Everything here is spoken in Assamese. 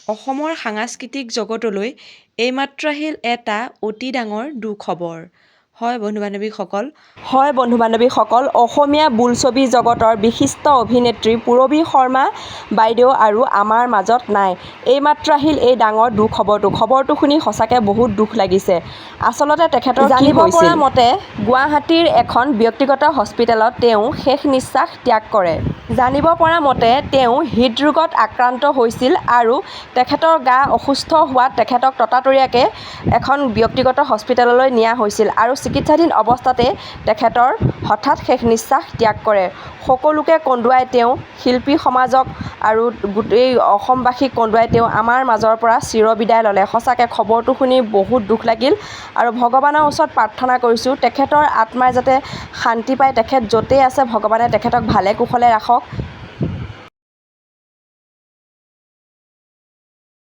অসমৰ সাংস্কৃতিক জগতলৈ এইমাত্ৰ আহিল এটা অতি ডাঙৰ দুখবৰ। হয় বন্ধু বান্ধৱীসকল, অসমীয়া বোলছবি জগতৰ বিশিষ্ট অভিনেত্ৰী পূৰবী শৰ্মা বাইদেউ আৰু আমাৰ মাজত নাই। এইমাত্ৰ আহিল এই ডাঙৰ দুখবৰটো। খবৰটো শুনি সঁচাকৈ বহুত দুখ লাগিছে। আচলতে তেখেতৰ জানিব পৰা মতে গুৱাহাটীৰ এখন ব্যক্তিগত হস্পিটেলত তেওঁ শেষ নিশ্বাস ত্যাগ কৰে। জানিব পৰা মতে তেওঁ হৃদৰোগত আক্ৰান্ত হৈছিল আৰু তেখেতৰ গা অসুস্থ হোৱাত তেখেতক ততাতৈয়াকৈ এখন ব্যক্তিগত হস্পিটেললৈ নিয়া হৈছিল আৰু চিকিৎসাধীন অৱস্থাতে তেখেতৰ হঠাৎ শেষ নিশ্বাস ত্যাগ কৰে। সকলোকে কন্দুৱাই তেওঁ শিল্পী সমাজক আৰু গোটেই অসমবাসীক কন্দুৱাই তেওঁ আমাৰ মাজৰ পৰা চিৰবিদায় ল'লে। সঁচাকৈ খবৰটো শুনি বহুত দুখ লাগিল আৰু ভগৱানৰ ওচৰত প্ৰাৰ্থনা কৰিছোঁ তেখেতৰ আত্মাই যাতে শান্তি পায়। তেখেত য'তেই আছে ভগৱানে তেখেতক ভালে কুশলে ৰাখক।